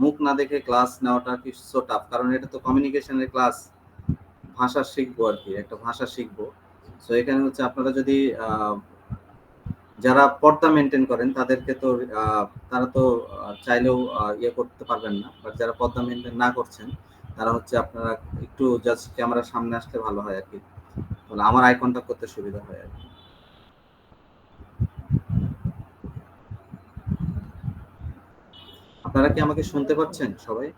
মুখ না দেখে ক্লাস নেওয়াটা কি সো টাফ, কারণ এটা তো কমিউনিকেশনের ক্লাস, ভাষা শিখবো আর কি, একটা ভাষা শিখবো। সো এখানে হচ্ছে আপনারা যদি যারা পর্দা মেনটেন করেন তাদেরকে তো তারা তো চাইলেও ইয়ে করতে পারবেন না, বাট যারা পর্দা মেনটেন না করছেন তারা হচ্ছে আপনারা একটু জাস্ট ক্যামেরার সামনে আসলে ভালো হয় আর কি, তাহলে আমার আই কন্টাক্ট করতে সুবিধা হয় আর কি। আপনারা কি আমাকে শুনতে পাচ্ছেন সবাই?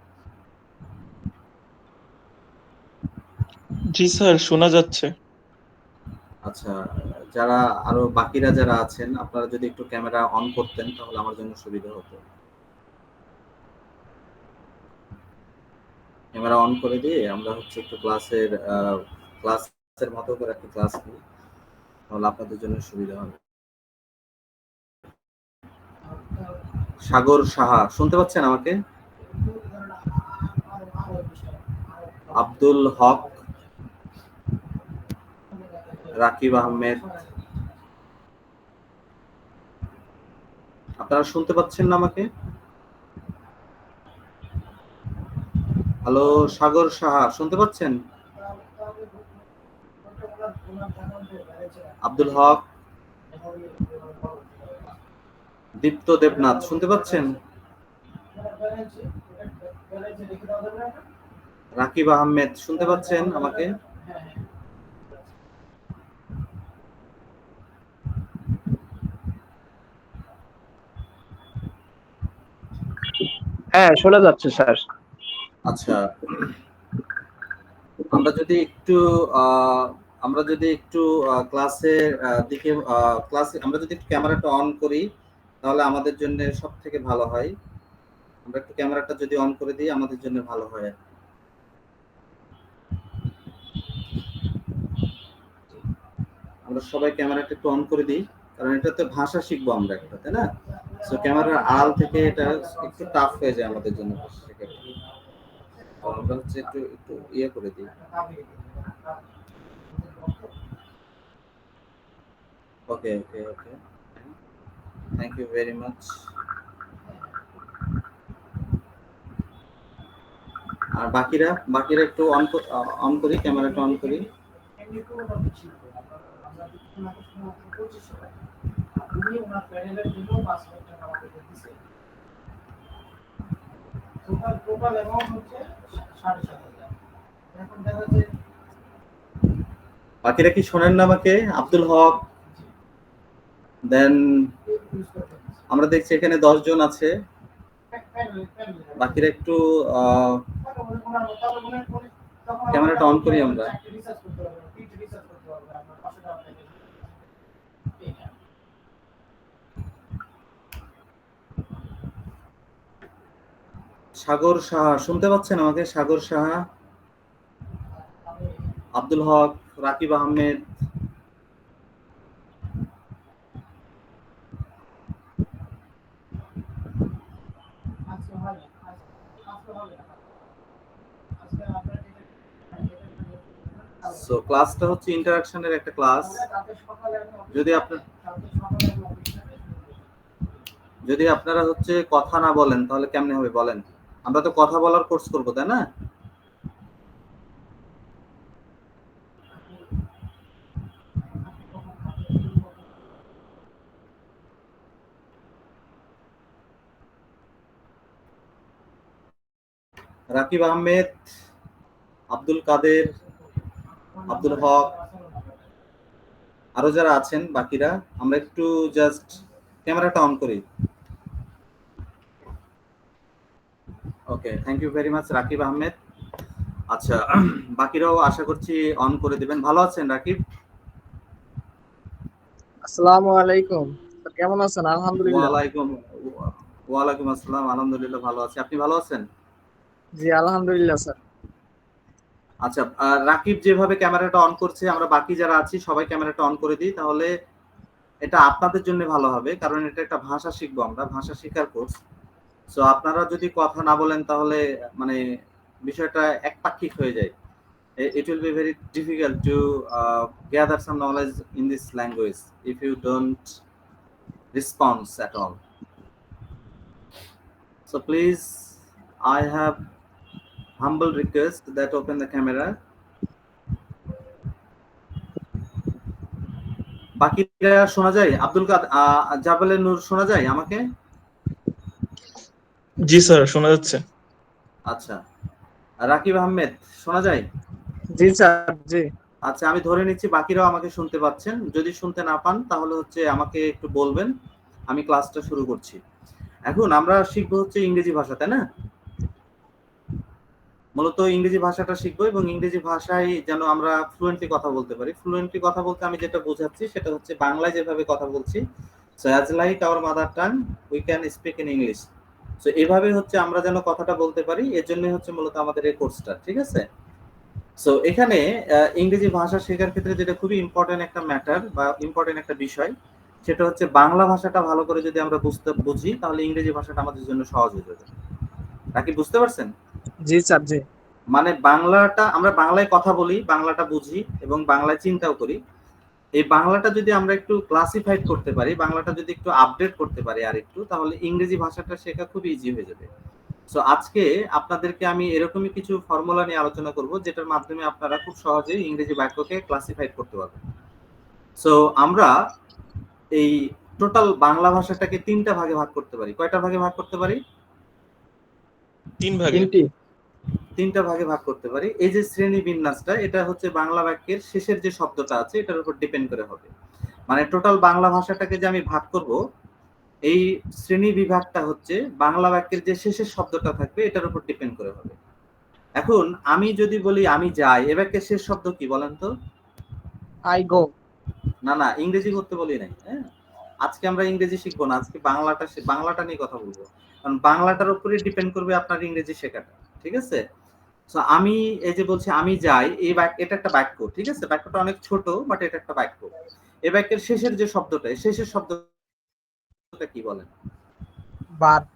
জি স্যার, শোনা যাচ্ছে। আচ্ছা, যারা আরো বাকিরা যারা আছেন আপনারা যদি একটু ক্যামেরা অন করতেন তাহলে আমার জন্য সুবিধা হতো। ক্যামেরা অন করে দিয়ে আমরা হচ্ছে একটু ক্লাসের মতো করে একটু ক্লাস নিই, তাহলে আপনাদের জন্য সুবিধা হবে। সাগর সাহা শুনতে পাচ্ছেন আমাকে? আব্দুল হক, রাকিব আহমেদ, আপনারা শুনতে পাচ্ছেন না আমাকে? হ্যালো, সাগর সাহা শুনতে পাচ্ছেন? আব্দুল হক, দীপ্ত দেবনাথ শুনতে পাচ্ছেন? রাকিব আহমেদ শুনতে পাচ্ছেন আমাকে? হ্যাঁ, শোনা যাচ্ছে স্যার। আচ্ছা, আমরা যদি একটু আহ, আমরা যদি একটু ক্লাসের দিকে ক্লাসে আমরা যদি একটু ক্যামেরাটা অন করি তাহলে আমাদের জন্য সব থেকে ভালো হয়। আমরা একটু ক্যামেরাটা যদি অন করে দিই আমাদের জন্য ভালো হয়। আমরা সবাই ক্যামেরাটা একটু অন করে দিই, কারণ এটাতে ভাষা শিখবো আমরা একটা, তাই না? সো ক্যামেরার আড়াল থেকে এটা একটু টাফ হয়ে যায় আমাদের জন্য ভাষা শেখাটা। তো আমরা হচ্ছে একটু একটু ইয়ে করে দিই। ওকে ওকে ওকে, থ্যাংক ইউ ভেরি মাচ। আর বাকিরা বাকিরা একটু অন করি, ক্যামেরাটা অন করি। বাকিরা কি শোনেন না আমাকে? আব্দুল হক, দেন আমরা দেখছি এখানে 10 জন আছে, বাকিরা একটু ক্যামেরাটা অন করি আমরা। সাগর সাহা শুনতে পাচ্ছেন আমাকে? সাগর সাহা, আব্দুল হক, রাকিব আহমেদ, সো ক্লাসটা হচ্ছে ইন্টারঅ্যাকশনের একটা ক্লাস। যদি আপনারা হচ্ছে কথা না বলেন তাহলে কেমনে হবে বলেন? আমরা তো কথা বলার কোর্স করব, তাই না? রাকিব আহমেদ, আব্দুল কাদের, আব্দুল হক, আরো যারা আছেন বাকিরা, আমরা একটু জাস্ট ক্যামেরাটা অন করি। Okay, thank you very much Rakib Ahmed. আচ্ছা, বাকিরাও আশা করছি অন করে দিবেন। ভালো আছেন রাকিব? আসসালামু আলাইকুম স্যার, কেমন আছেন? আলহামদুলিল্লাহ। ওয়ালাইকুম আসসালাম, আলহামদুলিল্লাহ ভালো আছি। আপনি ভালো আছেন? জি আলহামদুলিল্লাহ স্যার। আচ্ছা, রাকিব যেভাবে ক্যামেরাটা অন করছে আমরা বাকি যারা আছি সবাই ক্যামেরাটা অন করে দিই, তাহলে এটা আপনাদের জন্য ভালো হবে, কারণ এটা একটা ভাষা শিখবো, আমরা ভাষা শেখার কোর্স। সো আপনারা যদি কথা না বলেন তাহলে মানে বিষয়টা একপাক্ষিক হয়ে যায়। It will be very difficult to gather some knowledge in this language if you don't respond at all. So please, I have humble request that open the camera. বাকিরা শোনা যায়? আব্দুল কাদ জাবেলের নূর শোনা যায় আমাকে? জি স্যার, শোনা যাচ্ছে। আচ্ছা, রাকিব আহমেদ শোনা যায়? জি স্যার, জি। আচ্ছা, আমি ধরে নিচ্ছি বাকিরাও আমাকে শুনতে পাচ্ছেন। যদি শুনতে না পান তাহলে হচ্ছে আমাকে একটু বলবেন, আমি ক্লাসটা শুরু করছি। এখন আমরা শিখবো হচ্ছে ইংরেজি ভাষা, তাই না? মূলত ইংরেজি ভাষাটা শিখবো এবং ইংরেজি ভাষায় যেন আমরা ফ্লুয়েন্টলি কথা বলতে পারি। ফ্লুয়েন্টলি কথা বলতে আমি যেটা বোঝাচ্ছি সেটা হচ্ছে বাংলায় যেভাবে কথা বলছি, so as like our mother tongue we can speak in English. So এভাবে হচ্ছে আমরা যেন কথাটা বলতে পারি, এর জন্য হচ্ছে মূলত আমাদের এই কোর্সটা, ঠিক আছে? সো এখানে ইংরেজি ভাষা শেখার ক্ষেত্রে যেটা খুবই ইম্পর্টেন্ট একটা ম্যাটার বা ইম্পর্টেন্ট একটা বিষয়, সেটা হচ্ছে বাংলা ভাষাটা ভালো করে যদি আমরা বুঝি তাহলে ইংরেজি ভাষাটা আমাদের জন্য সহজ হয়ে যাবে। নাকি বুঝতে পারছেন? জি স্যার, জি। মানে বাংলাটা আমরা বাংলায় কথা বলি, বাংলাটা বুঝি এবং বাংলায় চিন্তাও করি। এই বাংলাটা যদি আমরা একটু ক্লাসিফাইড করতে পারি, বাংলাটা যদি একটু আপডেট করতে পারি আর একটু, তাহলে ইংরেজি ভাষাটা শেখা খুব ইজি হয়ে যাবে। সো আজকে আপনাদেরকে আমি এরকমই কিছু ফর্মুলা নিয়ে আলোচনা করব যেটার মাধ্যমে আপনারা খুব সহজেই ইংরেজি বাক্যকে ক্লাসিফাইড করতে পারবেন। সো আমরা এই টোটাল বাংলা ভাষাটাকে তিনটা ভাগে ভাগ করতে পারি। কয়টা ভাগে ভাগ করতে পারি? 3 ভাগে। তিনটা ভাগে ভাগ করতে পারি। এই যে শ্রেণী বিন্যাসটা, এটা হচ্ছে বাংলা বাক্যের শেষের যে শব্দটা আছে এটার উপর ডিপেন্ড করে হবে। মানে টোটাল বাংলা ভাষাটাকে যে আমি ভাগ করব, এই শ্রেণী বিভাগটা হচ্ছে বাংলা বাক্যের যে শেষের শব্দটা থাকবে এটার উপর ডিপেন্ড করে হবে। এখন আমি যদি বলি আমি যাই, এ বাক্যের শেষ শব্দ কি বলেন তো? I go. না, ইংরেজি করতে বলি নাই। হ্যাঁ, আজকে আমরা ইংরেজি শিখবো না, আজকে বাংলাটা নিয়ে কথা বলবো। কারণ বাংলাটার উপরে ডিপেন্ড করবে আপনার ইংরেজি শেখাটা, ঠিক আছে? সো আমি এই যে বলছি আমি যাই, এই এটা একটা বাক্য, ঠিক আছে? বাক্যটা অনেক ছোট বাট এটা একটা বাক্য। এই বাক্যের শেষের যে শব্দটা, শেষের শব্দটা কি বলেন? ভার্ব।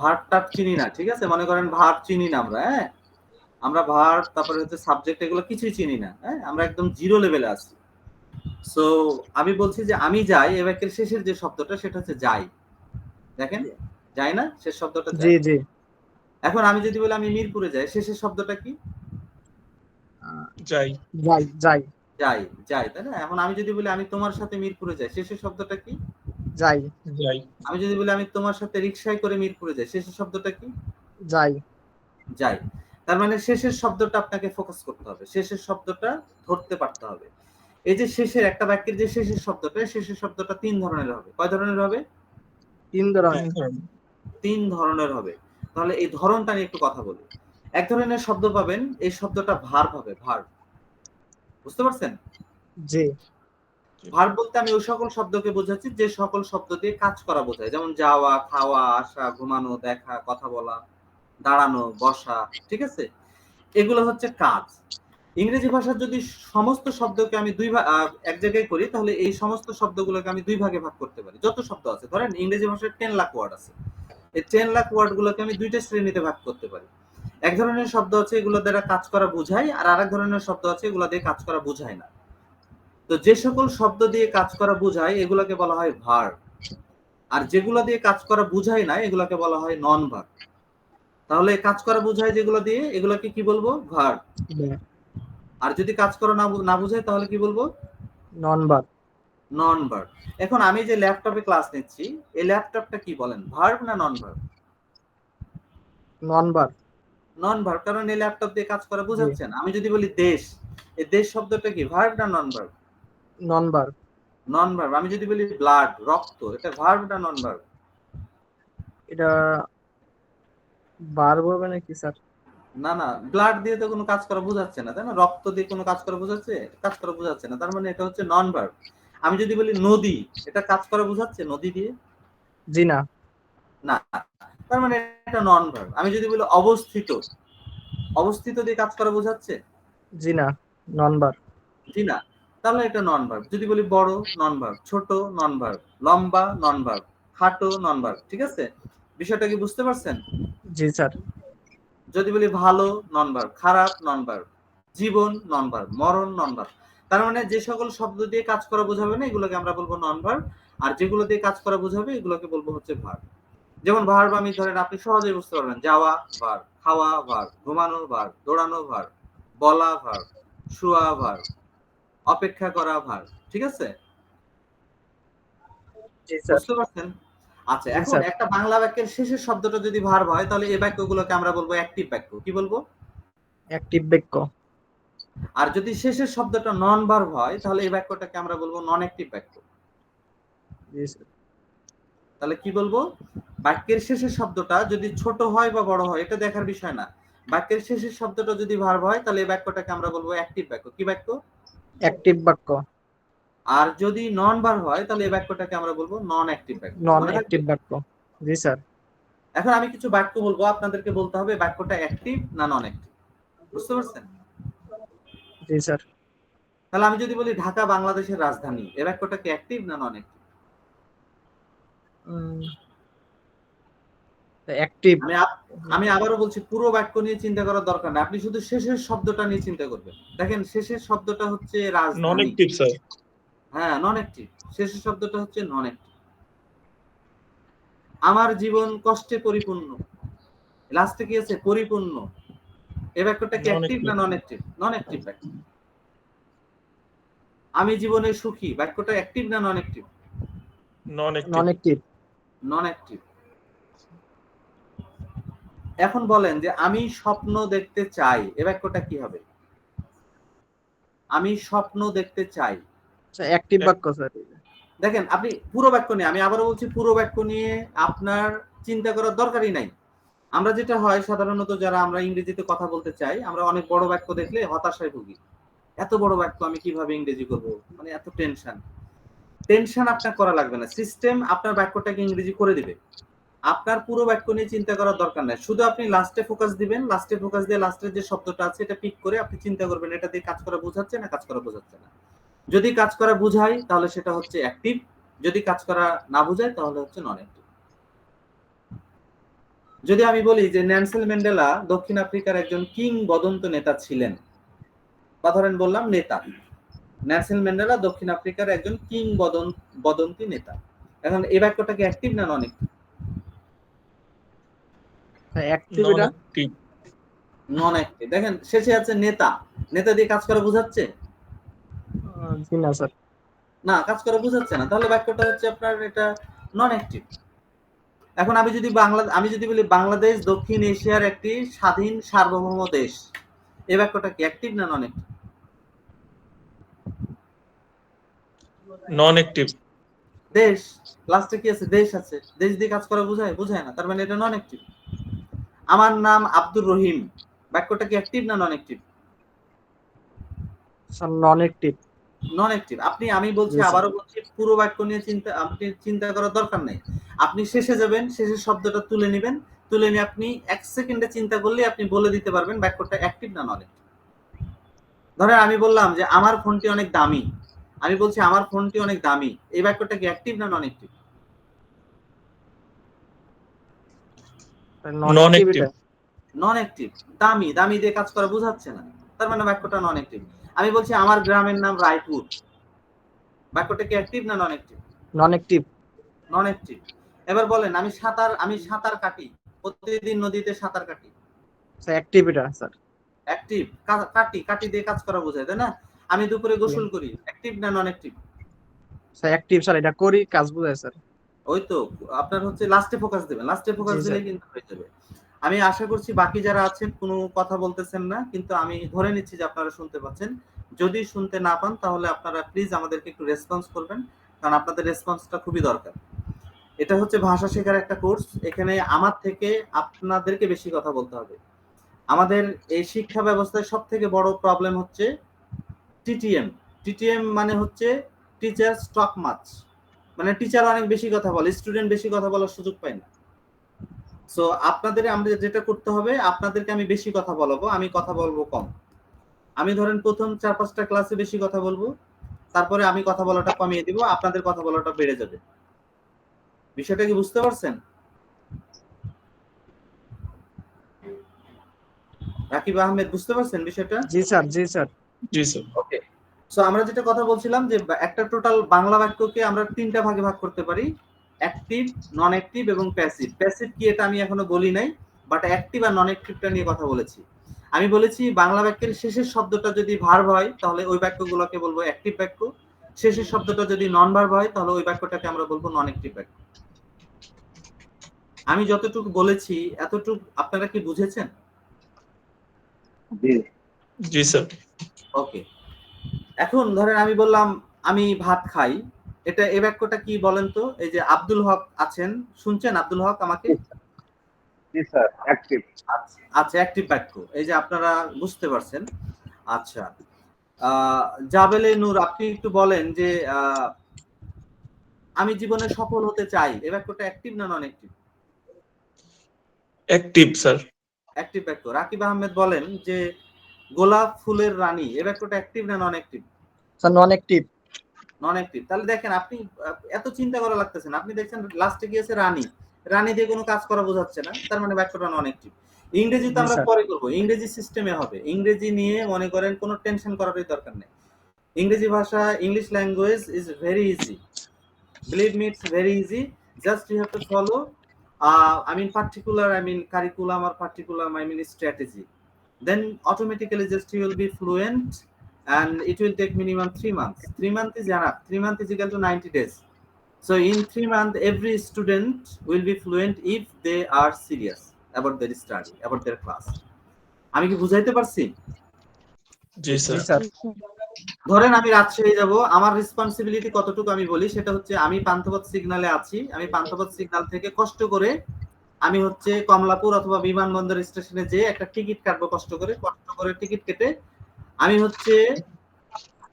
ভার্বটা চিনি না, ঠিক আছে? মনে করেন ভার্ব চিনি না আমরা, হ্যাঁ? আমরা ভার্ব তারপরে হচ্ছে সাবজেক্ট এগুলো কিছুই চিনি না, হ্যাঁ? আমরা একদম জিরো লেভেলে আছি। সো আমি বলছি যে আমি যাই, এই বাক্যের শেষের যে শব্দটা সেটা হচ্ছে যাই। দেখেন, যাই না, শেষ শব্দটা জি, যাই। জি। এখন আমি যদি বলি আমি মিরপুরে যাই, শেষের শব্দটা কি? যাই। যাই। যাই, তাই না? এখন আমি যদি বলি আমি তোমার সাথে মিরপুরে যাই, শেষের শব্দটা কি? যাই। আমি যদি বলি আমি তোমার সাথে রিকশায় করে মিরপুরে যাই, শেষের শব্দটা কি? যাই। তার মানে শেষের শব্দটা আপনাকে ফোকাস করতে হবে, শেষের শব্দটা ধরতে পারতে হবে। এই যে শেষের একটা বাক্যের যে শেষের শব্দটা তিন ধরনের হবে। কয় ধরনের হবে? তিন ধরনের হবে। তাহলে এই ধরনটা নিয়ে একটু কথা বলি। এক ধরনের শব্দ পাবেন, এই শব্দটা ভার্ব হবে, ভার্ব। বুঝতে পারছেন? জি। ভার্ব বলতে আমি ওই সকল শব্দকে বোঝাচ্ছি যে সকল শব্দ দিয়ে কাজ করা বোঝায়, যেমন যাওয়া, খাওয়া, আসা, ঘুমানো, দেখা, কথা বলা, দাঁড়ানো, বসা, ঠিক আছে? এগুলো হচ্ছে কাজ। ইংরেজি ভাষার যদি সমস্ত শব্দকে আমি এক জায়গায় করি, তাহলে এই সমস্ত শব্দগুলোকে আমি দুই ভাগে ভাগ করতে পারি। যত শব্দ আছে, ধরেন ইংরেজি ভাষায় 10 লাখ ওয়ার্ড আছে, এই 10 লাখ ওয়ার্ড গুলোকে আমি দুইটা শ্রেণীতে ভাগ করতে পারি। এক ধরনের শব্দ আছে এগুলো দ্বারা কাজ করা বোঝায়, আর আরেক ধরনের শব্দ আছে এগুলো দিয়ে কাজ করা বোঝায় না। তো যে সকল শব্দ দিয়ে কাজ করা বোঝায় এগুলোকে বলা হয় ভার্ব, আর যেগুলো দিয়ে কাজ করা বোঝায় না এগুলোকে বলা হয় নন ভার্ব। তাহলে কাজ করা বোঝায় যেগুলো দিয়ে, এগুলোকে কি বলবো? ভার্ব। আর যদি কাজ করা না বোঝায় তাহলে কি বলবো? নন ভার্ব। এখন আমি যে ল্যাপটপে ক্লাস নিচ্ছি, এই ল্যাপটপটা কি বলেন, ভার্ব না নন ভার্ব? নন ভার্ব, কারণ এই ল্যাপটপ দিয়ে কাজ করা বোঝাচ্ছে না। আমি যদি বলি দেশ, এই দেশ শব্দটা কি ভার্ব না নন ভার্ব? নন ভার্ব। আমি যদি বলি ব্লাড, রক্ত, এটা ভার্ব না নন ভার্ব? এটা ভার্ব হবে নাকি স্যার? না, ব্লাড দিয়ে তো কোনো কাজ করা বোঝাচ্ছে না, তাই না? রক্ত দিয়ে কোনো কাজ করা বোঝাচ্ছে না, তার মানে এটা হচ্ছে নন ভার্ব। আমি যদি বলি নদী, এটা কাজ করা বোঝাচ্ছে নদী দিয়ে? জি না। তার মানে এটা নন ভার্ব। আমি যদি বলি অবস্থিত দিয়ে কাজ করা বোঝাচ্ছে? জি না, নন ভার্ব। জি না, তাহলে এটা নন ভার্ব। যদি বলি বড়, নন ভার্ব। ছোট, নন ভার্ব। লম্বা, নন ভার্ব। খাটো, নন ভার্ব। ঠিক আছে? বিষয়টা কি বুঝতে পারছেন? জি স্যার। যদি বলি ভালো, নন ভার্ব। খারাপ, নন ভার্ব। জীবন, নন ভার্ব। মরণ, নন ভার্ব। তার মানে যে সকল শব্দ দিয়ে কাজ করা বোঝাবে না এগুলোকে আমরা বলবো নন ভার্ব, আর যেগুলো দিয়ে কাজ করা বোঝাবে এগুলোকে বলবো হচ্ছে ভার্ব। যেমন ভার্ব আমি ধরেন আপনি সহজেই বুঝতে পারবেন, যাওয়া ভার্ব, খাওয়া ভার্ব, ঘুমানো ভার্ব, দৌড়ানো ভার্ব, বলা ভার্ব, শোয়া ভার্ব, অপেক্ষা করা ভার্ব। ঠিক আছে, জি স্যার। বুঝতে পারছেন? আচ্ছা, জি এখন স্যার। একটা বাংলা বাক্যের শেষের শব্দটা যদি ভার্ব হয় তাহলে এই বাক্যগুলোকে আমরা বলবো অ্যাক্টিভ বাক্য। কি বলবো? অ্যাক্টিভ বাক্য। আর যদি শেষের শব্দটা নন ভার্ব হয় তাহলে এই বাক্যটাকে আমরা বলবো নন অ্যাক্টিভ বাক্য। জি স্যার। তাহলে কি বলবো? বাক্যের শেষের শব্দটা যদি ছোট হয় বা বড় হয় এটা দেখার বিষয় না। বাক্যের শেষের শব্দটা যদি ভার্ব হয় তাহলে এই বাক্যটাকে আমরা বলবো অ্যাক্টিভ বাক্য। কি বাক্য? অ্যাক্টিভ বাক্য। আর যদি নন ভার্ব হয় তাহলে এই বাক্যটাকে আমরা বলবো নন অ্যাক্টিভ বাক্য। নন মনে থাকবে? অ্যাক্টিভ বাক্য। জি স্যার। এখন আমি কিছু বাক্য বলবো, আপনাদেরকে বলতে হবে বাক্যটা অ্যাক্টিভ না নন অ্যাক্টিভ। বুঝতে পারছেন? জি স্যার। তাহলে আমি যদি বলি ঢাকা বাংলাদেশের রাজধানী, এই বাক্যটা কি অ্যাক্টিভ না নন অ্যাক্টিভ? অ্যাক্টিভ। আমি আবারও বলছি, পুরো বাক্য নিয়ে চিন্তা করার দরকার নেই, আপনি শুধু শেষের শব্দটা নিয়ে চিন্তা করবেন। দেখেন শেষের শব্দটা হচ্ছে নন রাজধানী। Active sir. হ্যাঁ, নন অ্যাক্টিভ। শেষের শব্দটা হচ্ছে নন অ্যাক্টিভ। আমার জীবন কষ্টে পরিপূর্ণ, লাস্টে কি আছে? পরিপূর্ণ। এই বাক্যটা কি নন অ্যাক্টিভ অ্যাক্টিভ। না নন অ্যাক্টিভ? নন অ্যাক্টিভ বাক্য। আমি জীবনে সুখী, বাক্যটা অ্যাক্টিভ না নন active? Non active. Non active. Non active. এখন বলেন যে আমি স্বপ্ন দেখতে চাই, এই বাক্যটা কি হবে? আমি স্বপ্ন দেখতে চাই। অ্যাক্টিভ বাক্য স্যার। দেখেন আপনি পুরো বাক্য নিয়ে, আমি আবারও বলছি পুরো বাক্য নিয়ে আপনার চিন্তা করার দরকারই নাই। আমরা যেটা হয় সাধারণত যারা আমরা ইংরেজিতে কথা বলতে চাই, আমরা অনেক বড় বাক্য দেখলে হতাশায় ভুগি। এত বড় বাক্য আমি কিভাবে ইংরেজি করব, মানে এত টেনশন। টেনশন আপনার করা লাগবে না, সিস্টেম আপনার বাক্যটাকে ইংরেজি করে দিবে। আপনার পুরো বাক্য নিয়ে চিন্তা করার দরকার নাই, শুধু আপনি লাস্টে ফোকাস দিবেন। লাস্টে ফোকাস দিয়ে লাস্টের যে শব্দটা আছে এটা পিক করে আপনি চিন্তা করবেন এটা দিয়ে কাজ করা বোঝাচ্ছে না কাজ করা বোঝাচ্ছে না। যদি কাজ করা বুঝায় তাহলে সেটা হচ্ছে অ্যাক্টিভ, যদি কাজ করা না বুঝায় তাহলে হচ্ছে নন অ্যাক্টিভ। যদি আমি বলি যে নেলসন ম্যান্ডেলা দক্ষিণ আফ্রিকার একজন কিংবদন্ত নেতা ছিলেন, বা ধরেন বললাম নেতা, নেলসন ম্যান্ডেলা দক্ষিণ আফ্রিকার একজন কিংবদন্তি নেতা, এখন এই বাক্যটা কি অ্যাক্টিভ না নন অ্যাক্টিভ? অ্যাক্টিভ নন এটা। অ্যাক্টিভ। Non active. দেখেন শেষে আছে নেতা, নেতা দিয়ে কাজ করা বোঝাচ্ছে জি না স্যার। না, কাজ করা বোঝাচ্ছে না, তাহলে বাক্যটা হচ্ছে আপনার এটা নন অ্যাক্টিভ। এখন আমি যদি বলি বাংলাদেশ দক্ষিণ এশিয়ার একটি স্বাধীন সার্বভৌম দেশ, এই বাক্যটা কি অ্যাক্টিভ না নন অ্যাক্টিভ? Non active. দেশ, লাস্টে কি আছে? দেশ আছে, দেশ দিয়ে কাজ করা বোঝায়? বোঝায় না, তার মানে এটা নন অ্যাক্টিভ। আমার নাম আব্দুর রহিম, বাক্যটা কি অ্যাক্টিভ না নন active? Sir non active. Non active. আমি বলছি, জি স্যার। আবারও বলছি, পুরো বাক্য নিয়ে আপনি চিন্তা করার দরকার নেই। আপনি শেষে যাবেন, শেষের শব্দটা তুলে নেবেন, তুলে নিয়ে আপনি 1 সেকেন্ডে চিন্তা করলে আপনি বলে দিতে পারবেন বাক্যটা অ্যাক্টিভ না নন অ্যাক্টিভ। ধরেন আমি বললাম যে আমার ফোনটি অনেক দামি, আমি বলছি আমার ফোনটি অনেক দামি, এই বাক্যটা কি অ্যাক্টিভ না নন অ্যাক্টিভ? নন নন অ্যাক্টিভ অ্যাক্টিভ। এটা। নন অ্যাক্টিভ। দামি, দামি দিয়ে কাজ করা বোঝাচ্ছে না, তার মানে বাক্যটা নন অ্যাক্টিভ। আমি বলছি আমার গ্রামের নাম রায়পুর, বাক্যটা কি অ্যাক্টিভ না নন active? Non active. Non active. এবার বলেন আমি সাঁতার কাটি, প্রতিদিন নদীতে সাঁতার কাটি, স্যার অ্যাক্টিভ এটা স্যার। অ্যাক্টিভ। কাটি দিয়ে কাজ করা বোঝায়, তাই না? আমি দুপুরে গোসল করি, অ্যাক্টিভ না নন অ্যাক্টিভ? স্যার অ্যাক্টিভ স্যার, এটা করি কাজ বোঝায় স্যার। ওই তো, আপনার হচ্ছে লাস্টে ফোকাস দিবেন, লাস্টে ফোকাস জি দিলে স্যার। কিন্তু হয়ে যাবে। আমি আশা করছি বাকি যারা আছেন কোনো কথা বলতেছেন না, কিন্তু আমি ধরে নিচ্ছি যে আপনারা শুনতে পাচ্ছেন। যদি শুনতে না পান তাহলে আপনারা প্লিজ আমাদেরকে একটু রেসপন্স করবেন, কারণ আপনাদের রেসপন্সটা খুবই দরকার। এটা হচ্ছে ভাষা শেখার একটা কোর্স, এখানে আমার থেকে আপনাদেরকে বেশি কথা বলতে হবে। আমাদের এই শিক্ষা ব্যবস্থায় সব থেকে বড় প্রবলেম হচ্ছে টিটিএম। টিটিএম মানে হচ্ছে টিচার স্টক মাচ, মানে টিচার অনেক বেশি কথা বলে, স্টুডেন্ট বেশি কথা বলার সুযোগ পায় না। সো আমরা যেটা করতে হবে, আপনাদেরকে আমি বেশি কথা বলাবো, আমি কথা বলবো কম। আমি ধরেন প্রথম 4-5টা ক্লাসে বেশি কথা বলবো, তারপরে আমি কথা বলাটা কমিয়ে দিব, আপনাদের কথা বলাটা বেড়ে যাবে। বিষয়টা কি বুঝতে পারছেন? রাকিব আহমেদ, বুঝতে পারছেন বিষয়টা? জি স্যার। জি স্যার। জি স্যার। ওকে। সো আমরা যেটা কথা বলছিলাম যে একটা টোটাল বাংলা বাক্যকে আমরা 3টা ভাগে ভাগ করতে পারি। অ্যাক্টিভ, নন অ্যাক্টিভ এবং প্যাসিভ। প্যাসিভ কি এটা আমি এখনো বলি নাই, বাট অ্যাক্টিভ আর নন অ্যাক্টিভটা নিয়ে কথা বলেছি। আমি বলেছি বাংলা বাক্যের শেষের শব্দটা যদি ভার্ব হয় তাহলে ওই বাক্যগুলোকে বলবো অ্যাক্টিভ বাক্য, শেষের শব্দটা যদি নন ভার্ব হয় তাহলে ওই বাক্যটাকে আমরা বলবো নন অ্যাক্টিভ বাক্য। আমি যতটুকু বলেছি এতটুকু আপনারা কি বুঝেছেন? জি স্যার। ওকে, এখন ধরেন আমি বললাম আমি ভাত খাই, এটা এই বাক্যটা কি বলেন তো? এই যে আব্দুল হক আছেন, শুনছেন আব্দুল হক আমাকে? জি স্যার, অ্যাক্টিভ। আচ্ছা, অ্যাক্টিভ বাক্য, এই যে আপনারা বুঝতে পারছেন। আচ্ছা, জাবেলে নূর, আপনি একটু বলেন যে আমি জীবনে সফল হতে চাই, এই বাক্যটা অ্যাক্টিভ না নন অ্যাক্টিভ? Active sir. অ্যাক্টিভ বাক্য। রাকিব আহমেদ বলেন যে গোলাপ ফুলের রানী, এই বাক্যটা অ্যাক্টিভ না নন active? Sir non active. Non active. তাহলে দেখেন আপনি এত চিন্তা করা লাগতেছে না, আপনি দেখছেন লাস্টে গিয়েছে রানী, রানী দিয়ে কোনো কাজ করা বোঝাচ্ছে না, তার মানে বাক্যটা নন অ্যাক্টিভ। ইংরেজি তো জি আমরা স্যার। পরে করবো, ইংরেজি সিস্টেমে হবে, ইংরেজি নিয়ে মনে করেন কোনো টেনশন করারই দরকার নেই। ইংরেজি ভাষা, English language is very easy, believe me, it's very easy, just you have to follow particular, curriculum, or particular strategy, then automatically just you will be fluent, and it will take minimum 3 months. 3 months is enough. 3 months is equal to 90 days. So in 3 months every student will be fluent if they are serious about their study, about their class. আমি কি বুঝাইতে পারছি? জি জি sir. Sir. ধরেন আমি রাজশাহী যাব, আমার responsibility কতটুকু আমি বলি, সেটা হচ্ছে আমি পান্থপথ সিগন্যালে আছি, আমি পান্থপথ সিগন্যাল থেকে কষ্ট করে আমি হচ্ছে কমলাপুর অথবা বিমানবন্দর স্টেশনে যেয়ে একটা টিকিট কাটবো, কষ্ট করে টিকিট কেটে আমি হচ্ছে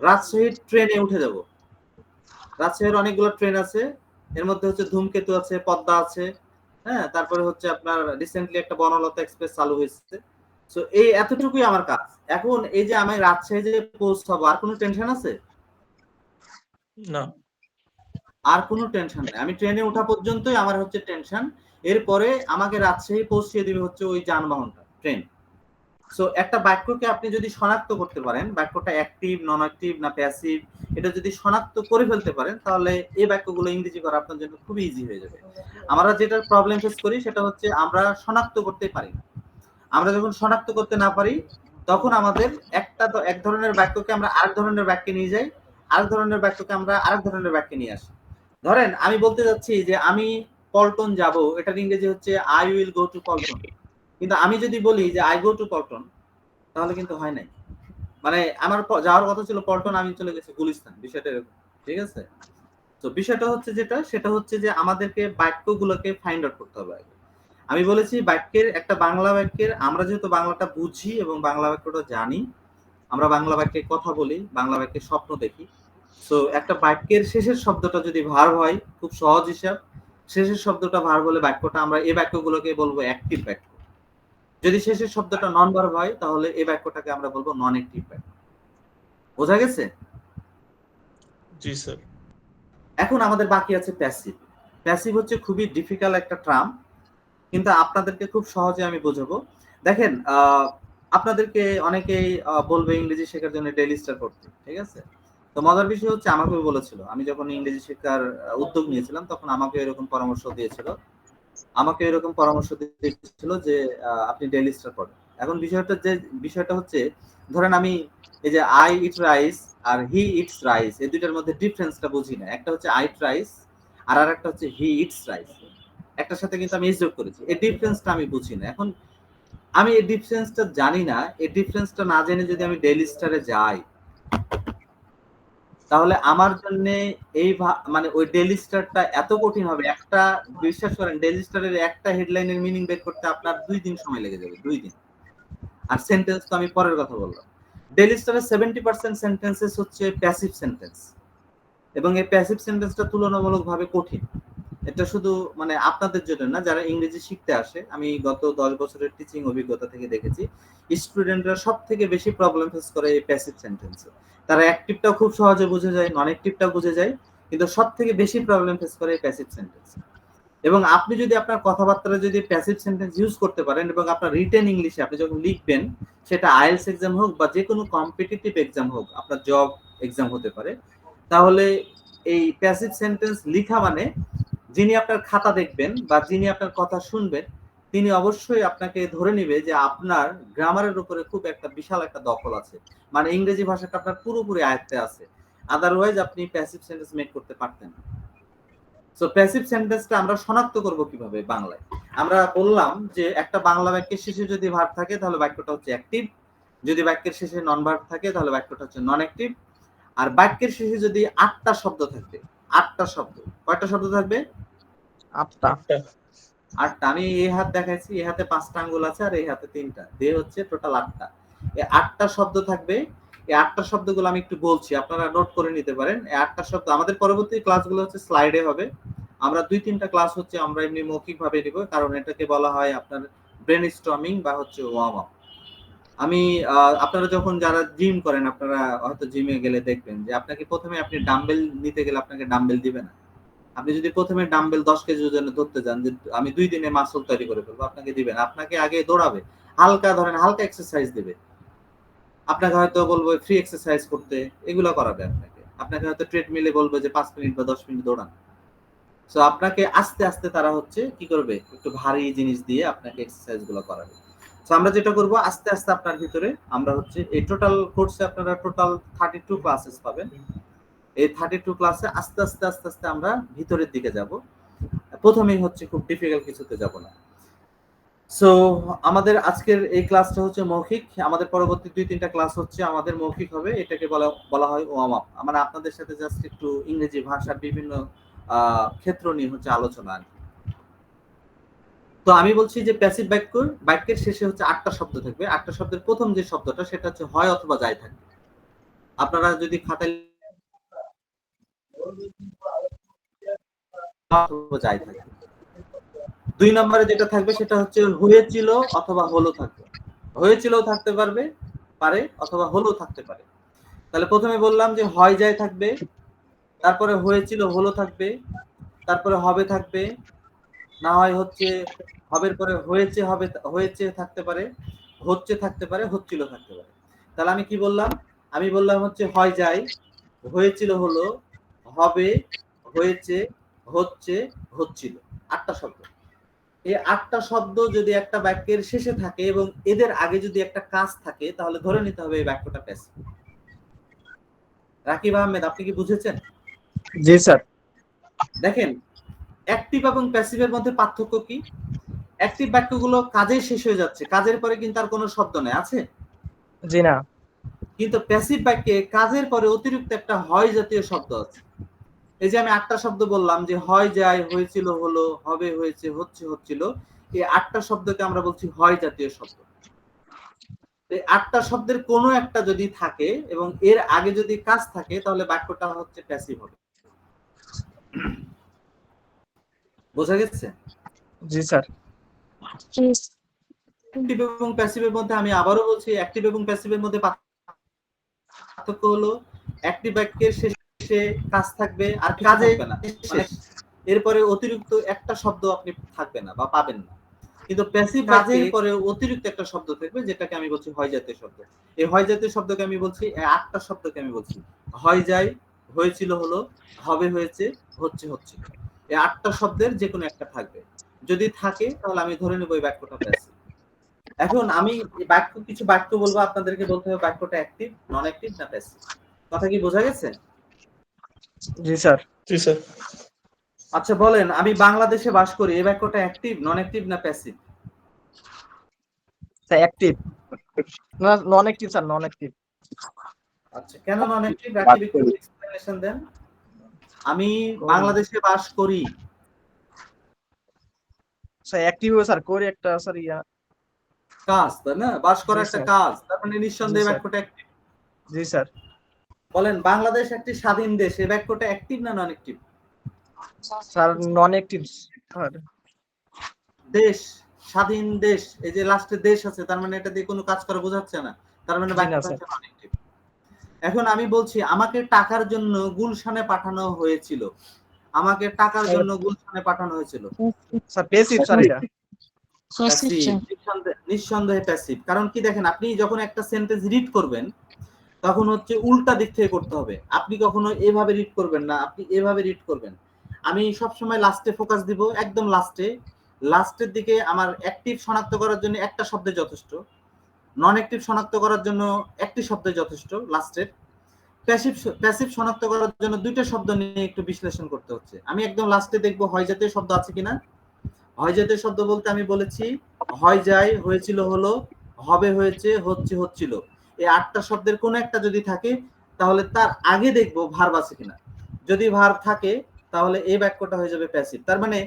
রাজশাহীর ট্রেনে উঠে যাব। রাজশাহীর অনেকগুলো ট্রেন আছে, এর মধ্যে হচ্ছে ধূমকেতু আছে, পদ্মা আছে, হ্যাঁ, তারপরে হচ্ছে আপনার রিসেন্টলি একটা বনলতা এক্সপ্রেস চালু হয়েছে। সো এই এতটুকুই আমার কাজ। এখন এই যে আমি রাজশাহী যে পৌঁছাবো, আর কোনো টেনশন আছে? না। আর কোনো টেনশন নেই, আমি ট্রেনে ওঠা পর্যন্তই আমার হচ্ছে টেনশন, এরপরে আমাকে রাজশাহী পৌঁছিয়ে দিবে হচ্ছে ওই যানবাহনটা, ট্রেন। সো একটা বাক্যকে আপনি যদি শনাক্ত করতে পারেন বাক্যটা অ্যাক্টিভ, নন অ্যাক্টিভ না প্যাসিভ, এটা যদি শনাক্ত করে ফেলতে পারেন তাহলে এই বাক্যগুলো ইংরেজি করা আপনার জন্য খুবই ইজি হয়ে যাবে। আমরা যেটা প্রবলেম ফেস করি সেটা হচ্ছে আমরা শনাক্ত করতে পারি না। আমরা যখন শনাক্ত করতে না পারি তখন আমাদের এক ধরনের বাক্যকে আমরা আরেক ধরনের বাক্যে নিয়ে যাই, আরেক ধরনের বাক্যকে আমরা আরেক ধরনের বাক্যে নিয়ে আসি। ধরেন আমি বলতে যাচ্ছি যে আমি পল্টন যাব, এটার ইংরেজি হচ্ছে I will go to Paltan, কিন্তু আমি যদি বলি যে আই গো টু পল্টন তাহলে কিন্তু হয় নাই, মানে আমার যাওয়ার কথা ছিল পল্টন, আমি চলে গেছি গুলিস্তান, বিষয়টা এরকম। ঠিক আছে? তো বিষয়টা হচ্ছে সেটা হচ্ছে যে আমাদেরকে বাক্যগুলোকে ফাইন্ড আউট করতে হবে। আমি বলেছি বাক্যের একটা বাংলা বাক্যের, আমরা যেহেতু বাংলাটা বুঝি এবং বাংলা বাক্যটা জানি, আমরা বাংলা বাক্যে কথা বলি, বাংলা বাক্যে স্বপ্ন দেখি। সো একটা বাক্যের শেষের শব্দটা যদি ভার্ব হয়, খুব সহজ হিসাব, শেষের শব্দটা ভার্ব হলে বাক্যটা আমরা এই বাক্যগুলোকে বলবো অ্যাক্টিভ বাক্য। যদি শেষের শব্দটা নন ভার্ব হয় তাহলে এই বাক্যটাকে আমরা বলবো নন অ্যাক্টিভ বাক্য। বোঝা গেছে? জি স্যার। এখন আমাদের বাকি আছে প্যাসিভ। প্যাসিভ হচ্ছে খুবই ডিফিকাল্ট একটা টার্ম, কিন্তু আপনাদেরকে খুব সহজে আমি বোঝাবো। দেখেন আপনাদেরকে অনেকেই বলবে ইংরেজি শেখার জন্য ডেইলি স্টার পড়তে, ঠিক আছে? তো মজার বিষয় হচ্ছে আমাকেও বলেছিল, আমি যখন ইংরেজি শেখার উদ্যোগ নিয়েছিলাম তখন আমাকে এরকম পরামর্শ দিয়েছিল, যে আপনি ডেইলি স্টার পড়েন। এখন বিষয়টা হচ্ছে ধরেন আমি এই যে আই ইট রাইস আর হি ইটস রাইস, এই দুইটার মধ্যে ডিফারেন্সটা বুঝি না। একটা হচ্ছে আই ইট রাইস আর আরেকটা হচ্ছে হি ইটস রাইস, একটার সাথে কিন্তু আমি যোগ করেছি, এই ডিফারেন্সটা আমি বুঝি না। এখন আমি এই ডিফারেন্সটা জানি না, এই ডিফারেন্সটা না জেনে যদি আমি ডেইলি স্টারে যাই তাহলে আমার জন্য এই মানে ওই ডেইলি স্টারটা এত কঠিন হবে, একটা বিশ্বাস করেন ডেইলি স্টারের একটা হেডলাইনের মিনিং বের করতে আপনার 2 দিন সময় লেগে যাবে, 2 দিন। আর সেন্টেন্স তো আমি পরের কথা বললাম। ডেইলি স্টারের 70% সেন্টেন্সেস হচ্ছে প্যাসিভ সেন্টেন্স, এবং এই প্যাসিভ সেন্টেন্সটা তুলনামূলকভাবে কঠিন। এটা শুধু মানে আপনাদের জন্য না, যারা ইংরেজি শিখতে আসে, আমি গত 10 বছরের টিচিং অভিজ্ঞতা থেকে দেখেছি স্টুডেন্টরা সব থেকে বেশি প্রবলেম ফেস করে এই প্যাসিভ সেন্টেন্সে। তারা অ্যাক্টিভটাও খুব সহজে বুঝে যায়, নন অ্যাক্টিভটাও বুঝে যায়, কিন্তু সব থেকে বেশি প্রবলেম ফেস করে এই প্যাসিভ সেন্টেন্স। এবং আপনি যদি আপনার কথাবার্তায় যদি প্যাসিভ সেন্টেন্স ইউজ করতে পারেন এবং আপনার রিটেন ইংলিশে আপনি যখন লিখবেন, সেটা আইএলটিএস এক্সাম হোক বা যে কোনো কম্পিটিটিভ এক্সাম হোক, আপনার জব এক্সাম হতে পারে, তাহলে এই প্যাসিভ সেন্টেন্স লেখা মানে যিনি আপনার খাতা দেখবেন বা যিনি আপনার কথা শুনবেন তিনি অবশ্যই আপনাকে ধরে নিবে যে আপনার গ্রামারের উপরে খুব একটা বিশাল একটা দখল আছে, মানে ইংরেজি ভাষাটা আপনার পুরোপুরি আয়ত্তে আছে। আদারওয়াইজ আপনি প্যাসিভ সেন্টেন্স মেক করতে পারতেন না। সো প্যাসিভ সেন্টেন্সটা আমরা শনাক্ত করব কিভাবে বাংলায়? আমরা বললাম যে একটা বাংলা বাক্যের শেষে যদি ভার্ব থাকে তাহলে বাক্যটা হচ্ছে অ্যাক্টিভ, যদি বাক্যের শেষে নন ভার্ব থাকে তাহলে বাক্যটা হচ্ছে নন অ্যাক্টিভ। আর বাক্যের শেষে যদি 8টা শব্দ থাকবে, 8টা শব্দ, কয়টা শব্দ থাকবে? 8টা। 8টা। আমি এই হাত দেখাইছি, এই হাতে 5টা আঙ্গুল আছে আর এই হাতে 3টা, দিয়ে হচ্ছে টোটাল 8টা। এই 8টা শব্দ থাকবে। এই 8টা শব্দগুলো আমি একটু বলছি, আপনারা নোট করে নিতে পারেন। এই 8টা শব্দ আমাদের পরবর্তী ক্লাসগুলো হচ্ছে স্লাইডে হবে। আমরা 2-3টা ক্লাস হচ্ছে আমরা এমনি মৌখিক ভাবে নিব, কারণ এটাকে বলা হয় আপনার ব্রেনস্টর্মিং বা হচ্ছে ওয়ার্ম আপ। আমি আপনারা যখন যারা জিম করেন, আপনারা হয়তো জিমে গেলে দেখবেন যে আপনাকে প্রথমে আপনি ডাম্বেল নিতে গেলে আপনাকে ডাম্বেল দিবে না। আপনি যদি প্রথমে ডাম্বেল 10 কেজি ওজনে ধরতে যান যে আমি 2 দিনে মাসল তৈরি করে ফেলবো, আপনাকে দিবেন। আপনাকে আগে দৌড়াবে, হালকা ধরেন হালকা এক্সারসাইজ দেবে, আপনাকে হয়তো বলবো ফ্রি এক্সারসাইজ করতে, এগুলো করাবে আপনাকে। আপনাকে হয়তো ট্রেডমিলে বলবে যে 5 মিনিট বা 10 মিনিট দৌড়ান। সো আপনাকে আস্তে আস্তে তারা হচ্ছে কি করবে, একটু ভারী জিনিস দিয়ে আপনাকে এক্সারসাইজ গুলো করাবে। সো আমরা যেটা করব, আস্তে আস্তে আপনার ভিতরে আমরা হচ্ছে এই টোটাল কোর্সে আপনারা টোটাল 32 ক্লাসেস পাবেন। এই 32 ক্লাসে আস্তে আস্তে আস্তে আস্তে আমরা ভিতরের দিকে যাব। প্রথমেই হচ্ছে খুব ডিফিকাল্ট কিছুতে যাব না। সো আমাদের আজকের এই ক্লাসটা হচ্ছে মৌখিক। আমাদের পরবর্তী 2-3টা ক্লাস হচ্ছে আমাদের মৌখিক হবে। এটাকে বলা হয় ওয়ার্ম আপ। আমরা আপনাদের সাথে জাস্ট একটু ইংরেজি ভাষার বিভিন্ন ক্ষেত্র নিয়ে হচ্ছে আলোচনা। তো আমি বলছি যে প্যাসিভ বাক্যের শেষে হচ্ছে 8টা শব্দ থাকবে। 8টা শব্দের প্রথম যে শব্দটা সেটা হচ্ছে হয় অথবা যাই থাকবে। আপনারা যদি খাতায় যাই থাকবে। 2 নম্বরে যেটা থাকবে সেটা হচ্ছে হয়েছিল অথবা হলো থাকবে। হয়েছিলও থাকতে পারে অথবা হলো থাকতে পারে। তাহলে প্রথমে বললাম যে হয় যায় থাকবে, তারপরে হয়েছিল হলো থাকবে, তারপরে হবে থাকবে, না হয় হচ্ছে হবের পরে হয়েছে থাকতে পারে, হচ্ছে থাকতে পারে, হচ্ছিল থাকতে পারে। তাহলে আমি কি বললাম? আমি বললাম হচ্ছে হয় যায়, হয়েছিল হলো, হবে, হয়েছে, হচ্ছে, হচ্ছিল। 8টা শব্দ। এই 8টা শব্দ যদি একটা বাক্যের শেষে থাকে এবং এদের আগে যদি একটা কাজ থাকে তাহলে ধরে নিতে হবে এই বাক্যটা প্যাসিভ। রাকিব আহমেদ, আপনি কি বুঝেছেন? জি স্যার। দেখেন, অ্যাক্টিভ এবং প্যাসিভের মধ্যে পার্থক্য কি? অ্যাক্টিভ বাক্যগুলো কাজে শেষ হয়ে যাচ্ছে, কাজের পরে কিন্তু আর কোনো শব্দ নেই, আছে? জি না। কিন্তু প্যাসিভ বাক্যে কাজের পরে অতিরিক্ত একটা হয় জাতীয় শব্দ আছে। এই যে আমি 8টা শব্দ বললাম যে হয় যায়, হয়েছিল হলো, হবে হয়েছে, হচ্ছে হচ্ছিল, এই 8টা শব্দকে আমরা বলছি হয় জাতীয় শব্দ। এই 8টা শব্দের কোনো একটা যদি থাকে এবং এর আগে যদি কাজ থাকে তাহলে বাক্যটা হচ্ছে প্যাসিভ হবে। বোঝা গেছে? জি স্যার। অ্যাক্টিভ এবং প্যাসিভের মধ্যে আমি আবারও বলছি, অ্যাক্টিভ এবং প্যাসিভের মধ্যে পার্থক্য হলো অ্যাক্টিভ বাক্যের শেষে কাজ থাকবে আর কাজে থাকবে না, মানে এরপরে অতিরিক্ত একটা শব্দ আপনি থাকবে না বা পাবেন না। কিন্তু প্যাসিভ কাজের পরে অতিরিক্ত একটা শব্দ থাকবে, যেটাকে আমি বলছি হয় জাতীয় শব্দ। এই হয় জাতীয় শব্দকে আমি বলছি, 8টা শব্দকে আমি বলছি হয় যায়, হয়েছিল হলো, হবে হয়েছে, হচ্ছে হচ্ছিল। এই 8টা শব্দের যে কোনো একটা থাকবে। যদি থাকে তাহলে আমি ধরে নেব এই বাক্যটা প্যাসিভ। এখন আমি কিছু বাক্য বলবো, আপনাদেরকে বলতে হবে বাক্যটা অ্যাক্টিভ, নন অ্যাক্টিভ না প্যাসিভ। কথা কি বোঝা গেছে? জি স্যার। জি স্যার। আচ্ছা বলেন, আমি বাংলাদেশে বাস করি, এই বাক্যটা অ্যাক্টিভ, নন অ্যাক্টিভ না প্যাসিভ? Sir active. না, নন অ্যাক্টিভ স্যার, নন অ্যাক্টিভ। আচ্ছা, কেন নন অ্যাক্টিভ? রাকিব একটু এক্সপ্লেনেশন দেন। আমি বাংলাদেশে বাস করি, স্যার অ্যাক্টিভ স্যার, করি একটা স্যার কাজ, তাই না? বাস করা একটা কাজ, তার মানে জি নিঃসন্দেহে স্যার। বাক্যটা অ্যাক্টিভ। জি স্যার। বলেন, বাংলাদেশ একটি স্বাধীন দেশ, এই বাক্যটা অ্যাক্টিভ না নন active? Sir non active sir. দেশ, স্বাধীন দেশ, এই যে লাস্টে দেশ আছে, তার মানে এটা দিয়ে কোনো কাজ করা বোঝাচ্ছে না, তার মানে বাক্যটা হচ্ছে নন অ্যাক্টিভ। এখন আমি বলছি আমাকে টাকার জন্য গুলশানে পাঠানো হয়েছিল, আমাকে টাকার জন্য গুলশানে পাঠানো হয়েছিল। স্যার প্যাসিভ স্যার, এটা নিঃসন্দেহে প্যাসিভ। কারণ কি দেখেন, আপনি যখন একটা সেন্টেন্স রিড করবেন তখন হচ্ছে উল্টা দিক থেকে করতে হবে। আপনি কখনো এভাবে রিড করবেন না, আপনি এভাবে রিড করবেন। আমি সবসময় লাস্টে ফোকাস দিব, একদম লাস্টের দিকে। আমার অ্যাক্টিভ শনাক্ত করার জন্য একটা শব্দে যথেষ্ট, নন অ্যাক্টিভ শনাক্ত করার জন্য একটি শব্দে যথেষ্ট লাস্টের, প্যাসিভ শনাক্ত করার জন্য দুইটা শব্দ নিয়ে একটু বিশ্লেষণ করতে হচ্ছে। আমি একদম লাস্টে দেখবো হয় জাতীয় শব্দ আছে কিনা। হয় জাতীয় শব্দ বলতে আমি বলেছি হয় যায়, হয়েছিল হলো, হবে হয়েছে, হচ্ছে হচ্ছিল। এই 8টা শব্দের কোনো একটা যদি থাকে তাহলে তার আগে দেখবো ভার্ব আছে কিনা। যদি ভার্ব থাকে তাহলে এই বাক্যটা হয়ে যাবে প্যাসিভ। তার মানে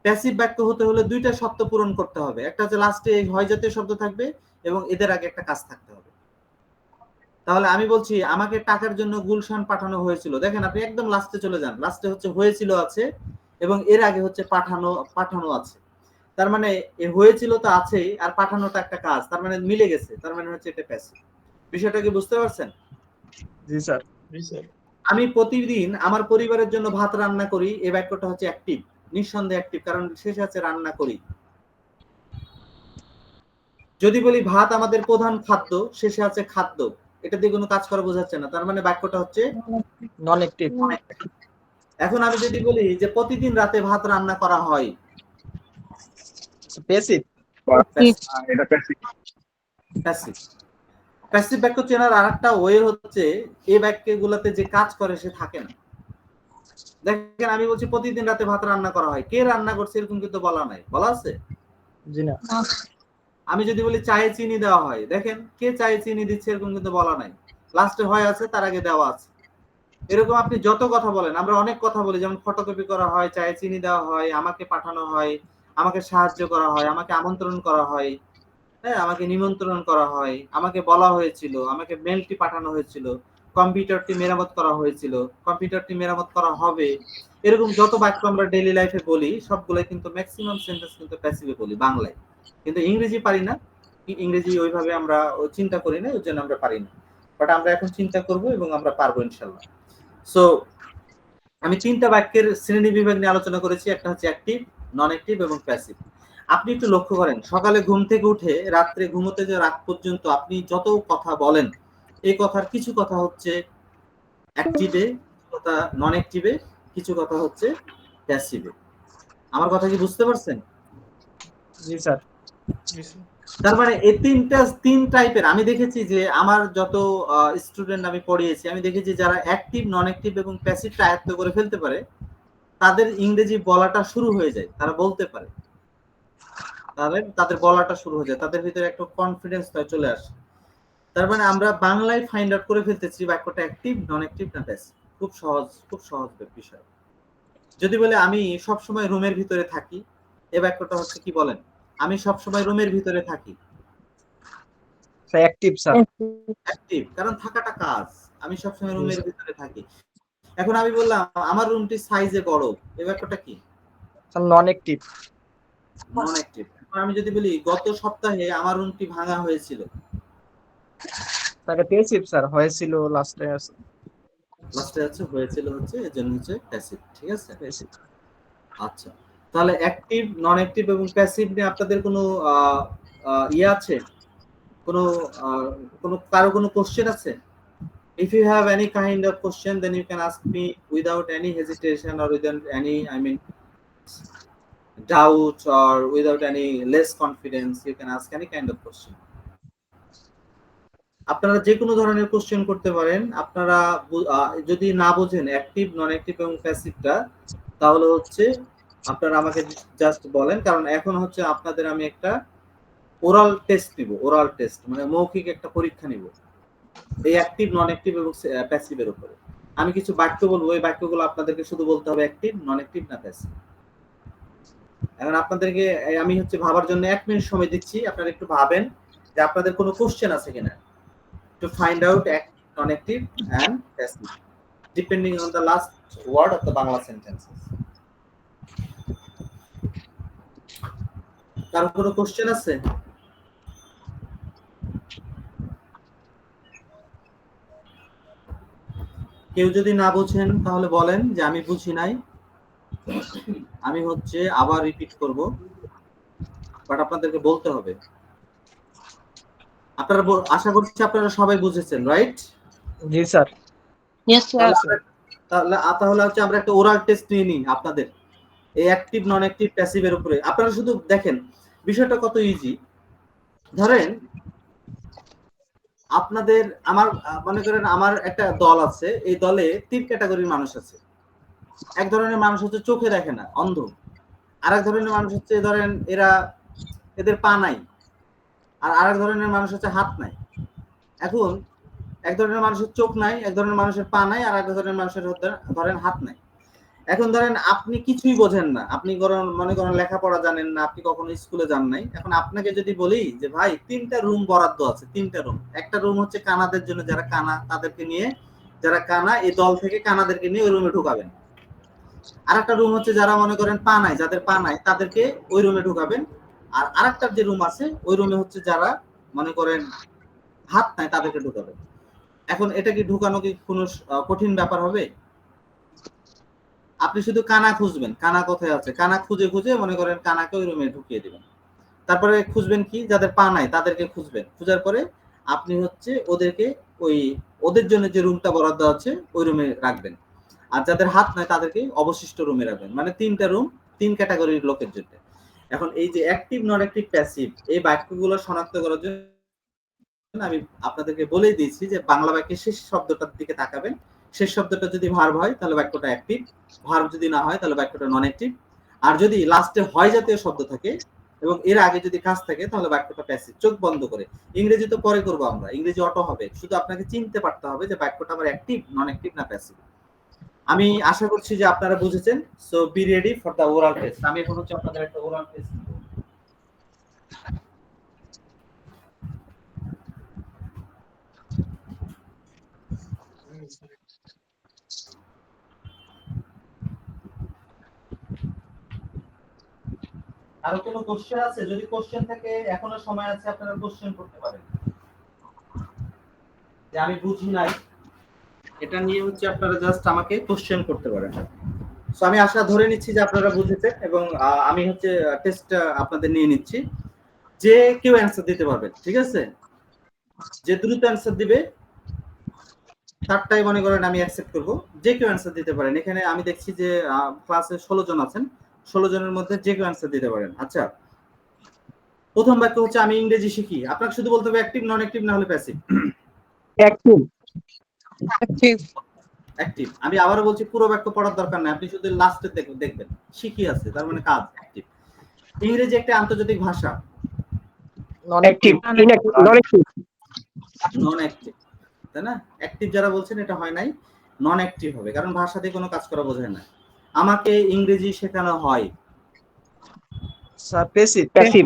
প্যাসিভ বাক্য হতে হলে দুইটা শর্ত পূরণ করতে হবে। একটা হচ্ছে লাস্টে এই হয় জাতীয় শব্দ থাকবে এবং এদের আগে একটা কাজ থাকতে হবে। তাহলে আমি বলছি আমাকে টাকার জন্য গুলশান পাঠানো হয়েছিল। দেখেন আপনি একদম লাস্টে চলে যান, লাস্টে হচ্ছে হয়েছিল আছে এবং এর আগে হচ্ছে পাঠানো আছে। তার মানে এ হয়েছিল তো আছেই, আর পাঠানোটা একটা কাজ, তার মানে মিলে গেছে, তার মানে হচ্ছে এটা প্যাসিভ। বিষয়টা কি বুঝতে পারছেন? জি স্যার। জি স্যার। আমি প্রতিদিন আমার পরিবারের জন্য ভাত রান্না করি, এই বাক্যটা হচ্ছে অ্যাক্টিভ, নিঃসন্দেহে অ্যাক্টিভ, কারণ শেষে আছে রান্না করি। যদি বলি ভাত আমাদের প্রধান খাদ্য, শেষে আছে খাদ্য, এটা দিয়ে কোনো কাজ করা বোঝাচ্ছে না, তার মানে বাক্যটা হচ্ছে নন অ্যাক্টিভ। এখন আমি যদি বলি যে প্রতিদিন রাতে ভাত রান্না করা হয়, প্যাসিভ। এটা প্যাসিভ। প্যাসিভ। প্যাসিভ বাক্য চেনার আরেকটা ওয়ে হচ্ছে এই বাক্যগুলোতে যে কাজ করে সে থাকে না। দেখেন আমি বলছি প্রতিদিন রাতে ভাত রান্না করা হয়, কে রান্না করছে এরকম কিন্তু বলা নাই, বলা আছে? জি না। আমি যদি বলি চায়ে চিনি দেওয়া হয়, দেখেন কে চায়ে চিনি দিচ্ছে এরকম কিন্তু বলা নাই, লাস্টে হয় আছে, তার আগে দেওয়া আছে। এরকম আপনি যত কথা বলেন, আমরা অনেক কথা বলি, যেমন ফটোকপি করা হয়, চায়ে চিনি দেওয়া হয়, আমাকে পাঠানো হয়, আমাকে সাহায্য করা হয়, আমাকে আমন্ত্রণ করা হয়, হ্যাঁ আমাকে নিমন্ত্রণ করা হয়, আমাকে বলা হয়েছিল, আমাকে মেলটি পাঠানো হয়েছিল, কম্পিউটারটি মেরামত করা হয়েছিল, কম্পিউটারটি মেরামত করা হবে। এরকম যত বাক্য আমরা ডেইলি লাইফে বলি সবগুলো কিন্তু ম্যাক্সিমাম সেন্টেন্স কিন্তু প্যাসিভে বলি বাংলায়, কিন্তু ইংরেজি পারি না। ইংরেজি ওইভাবে আমরা চিন্তা করি না, ওই জন্য আমরা পারি না। বাট আমরা এখন চিন্তা করব এবং আমরা পারবো ইনশাল্লাহ। সো আমি 3টা বাক্যের শ্রেণী বিভাগ নিয়ে আলোচনা করেছি, একটা হচ্ছে অ্যাক্টিভ, নন অ্যাক্টিভ এবং প্যাসিভ। আপনি একটু লক্ষ্য করেন, সকালে ঘুম থেকে উঠে রাত্রে ঘুমোতে যে রাত পর্যন্ত আপনি যত কথা বলেন, এই কথার কিছু কথা হচ্ছে অ্যাক্টিভে, কথা নন অ্যাক্টিভে, কিছু কথা হচ্ছে প্যাসিভে। আমার কথা কি বুঝতে পারছেন? জি স্যার। জি স্যার। তার মানে এই তিন টাইপের আমি দেখেছি যে আমার যত স্টুডেন্ট আমি পড়িয়েছি, আমি দেখেছি যারা অ্যাক্টিভ, নন অ্যাক্টিভ এবং প্যাসিভটা আয়ত্ত করে ফেলতে পারে তাদের ইংরেজি বলাটা শুরু হয়ে যায়, তারা বলতে পারে, তাদের বলাটা শুরু হয়ে যায়, তাদের ভিতরে একটা কনফিডেন্স চলে আসে। তার মানে আমরা বাংলায় ফাইন্ড আউট করে ফেলতেছি বাক্যটা অ্যাক্টিভ, নন অ্যাক্টিভ না প্যাসিভ। খুব সহজ বিষয়। যদি বলে আমি সব সময় রুমের ভিতরে থাকি, এই বাক্যটা হচ্ছে কি বলেন? আমি সব সময় রুমের ভিতরে থাকি, অ্যাক্টিভ স্যার। অ্যাক্টিভ, কারণ থাকাটা কাজ। আমি সব সময় রুমের ভিতরে থাকি। এখন আমি বললাম আমার রুমটি সাইজে বড়, এই বাক্যটা কি? নন অ্যাক্টিভ। Non active. আমি যদি বলি গত সপ্তাহে আমার রুমটি ভাঙা হয়েছিল, তাহলে প্যাসিভ স্যার, হয়েছিল লাস্টে আছে। লাস্টে আছে, হয়েছিল হচ্ছে, এজন্য হচ্ছে প্যাসিভ। ঠিক আছে? প্যাসিভ। আচ্ছা, তাহলে অ্যাক্টিভ, নন অ্যাক্টিভ এবং প্যাসিভ নিয়ে আপনাদের কোনো ইয়ে আছে? কারো কোনো কোশ্চেন আছে? If you have any kind of question, then you can ask me without any hesitation or without any, doubt or without any less confidence. You can ask any kind of question. আপনারা যে কোনো ধরনের question করতে পারেন। আপনারা যদি না বোঝেন অ্যাক্টিভ, নন অ্যাক্টিভ এবং প্যাসিভটা, তাহলে হচ্ছে আপনারা আমাকে জাস্ট বলেন, কারণ এখন হচ্ছে আপনাদের আমি একটা ওরাল টেস্ট নিব, ওরাল টেস্ট মানে মৌখিক একটা পরীক্ষা নিব এই অ্যাক্টিভ, নন অ্যাক্টিভ এবং প্যাসিভের উপরে। আমি কিছু বাক্য বলবো, এই বাক্যগুলো আপনাদেরকে শুধু বলতে হবে অ্যাক্টিভ, নন অ্যাক্টিভ না প্যাসিভ। এখন আপনাদেরকে আমি হচ্ছে ভাবার জন্য 1 মিনিট সময় দিচ্ছি, আপনারা একটু ভাবেন যে আপনাদের কোনো কোশ্চেন আছে কিনা, to find out active, non-active and passive depending on the last word of the Bangla sentences. কারো কোনো কোশ্চেন আছে? কেউ যদি না বুঝেন তাহলে বলেন যে আমি বুঝি নাই, আমি হচ্ছে আবার রিপিট করব, বাট আপনাদেরকে বলতে হবে। আপনারা আশা করছি আপনারা সবাই বুঝেছেন, রাইট? জি স্যার। Yes, sir. তাহলে হচ্ছে আমরা একটা ওরাল টেস্ট নিয়ে নিই আপনাদের এই অ্যাক্টিভ নন অ্যাক্টিভ প্যাসিভের উপরে। আপনারা শুধু দেখেন বিষয়টা কত ইজি। ধরেন আপনাদের আমার মনে করেন আমার একটা দল আছে, এই দলে 3 ক্যাটাগরির মানুষ আছে। এক ধরনের মানুষ হচ্ছে চোখে দেখে না, অন্ধ। আরেক ধরনের মানুষ হচ্ছে ধরেন এদের পা নাই। আর আরেক ধরনের মানুষ হচ্ছে হাত নাই। এখন এক ধরনের মানুষের চোখ নাই, এক ধরনের মানুষের পা নাই, আর এক ধরনের মানুষের ধরেন হাত নাই। এখন ধরেন আপনি কিছুই বোঝেন না, আপনি মনে করেন লেখাপড়া জানেন না, আপনি কখনো স্কুলে যান নাই। এখন আপনাকে যদি বলি যে ভাই 3টা রুম বরাদ্দ আছে, 3টা রুম। একটা রুম হচ্ছে কানাদের জন্য, যারা কানা তাদেরকে নিয়ে, যারা কানা এই দল থেকে কানাদেরকে নিয়ে ওই রুমে ঢুকাবেন। আর একটা রুম হচ্ছে যারা মনে করেন পা নাই, যাদের পা নাই তাদেরকে ওই রুমে ঢুকাবেন। আর আরেকটা যে রুম আছে ওই রুমে হচ্ছে যারা মনে করেন হাত নাই তাদেরকে ঢুকাবেন। এখন এটা কি ঢুকানো কি কোনো কঠিন ব্যাপার হবে? আপনি শুধু কানা খুঁজবেন, কানা কোথায় আছে, কানা খুঁজে খুঁজে মনে করেন কানাকে ওই রুমে ঢুকিয়ে দিবেন। তারপরে খুঁজবেন কি, যাদের পা নাই তাদেরকে খুঁজবেন। খোঁজার পরে আপনি হচ্ছে ওদেরকে ওদের জন্য যে রুমটা বরাদ্দ আছে ওই রুমে রাখবেন। আর যাদের হাত নাই তাদেরকে অবশিষ্ট রুমে রাখবেন। মানে 3টা রুম 3 ক্যাটাগরির লোকের জন্য। এখন এই যে অ্যাক্টিভ নন অ্যাক্টিভ প্যাসিভ এই বাক্যগুলো শনাক্ত করার জন্য আমি আপনাদেরকে বলেই দিয়েছি যে বাংলা বাক্যের শেষ শব্দটার দিকে তাকাবেন। শেষ শব্দটা যদি ভার্ব হয় তাহলে বাক্যটা অ্যাক্টিভ, ভার্ব যদি না হয় তাহলে বাক্যটা নন অ্যাক্টিভ। আর যদি লাস্টে হয় জাতীয় শব্দ থাকে এবং এর আগে যদি কাজ থাকে তাহলে বাক্যটা প্যাসিভ। চোখ বন্ধ করে। ইংরেজি তো পরে করবো আমরা, ইংরেজি অটো হবে। শুধু আপনাকে চিনতে পারতে হবে যে বাক্যটা আমার অ্যাক্টিভ, নন অ্যাক্টিভ না প্যাসিভ। আমি আশা করছি যে আপনারা বুঝেছেন। So be ready for the oral test. আমি এখন হচ্ছে আপনাদের একটা ওরাল টেস্ট নেব। আরো কোনো কোশ্চেন আছে? যদি কোশ্চেন থাকে এখনো সময় আছে, আপনারা কোশ্চেন করতে পারেন। যে আমি বুঝি নাই এটা নিয়ে হচ্ছে আপনারা জাস্ট আমাকে কোশ্চেন করতে পারেন। সো আমি আশা ধরে নিচ্ছি যে আপনারা বুঝেছেন এবং আমি হচ্ছে টেস্ট আপনাদের নিয়ে নিচ্ছি। যে কেউ অ্যানসার দিতে পারবে, ঠিক আছে? যে দ্রুত অ্যানসার দিবে তারটাই মনে করেন আমি অ্যাকসেপ্ট করব। যে কেউ অ্যানসার দিতে পারেন। এখানে আমি দেখছি যে ক্লাসে 16 জন আছেন, 16 জনের মধ্যে যে কেউ অ্যানসার দিতে পারেন। আচ্ছা, প্রথম বাক্য হচ্ছে আমি ইংরেজি শিখি। আপনাকে শুধু বলতে হবে অ্যাক্টিভ, নন অ্যাক্টিভ না হলে প্যাসিভ। Active active active. আমি আবারো বলছি পুরো বাক্য পড়ার দরকার নাই, আপনি শুধু লাস্টে দেখবেন শিখি আছে তার মানে কাজ অ্যাক্টিভ। ইংরেজি একটা আন্তর্জাতিক ভাষা। নন অ্যাক্টিভ ইনঅ্যাক্টিভ নন অ্যাক্টিভ নন অ্যাক্টিভ, তাই না? অ্যাক্টিভ যারা বলছেন এটা হয় নাই, নন অ্যাক্টিভ হবে, কারণ ভাষা দিয়ে কোনো কাজ করা বোঝায় না। আমাকে ইংরেজি শেখানো হয়। স্যার প্যাসিভ প্যাসিভ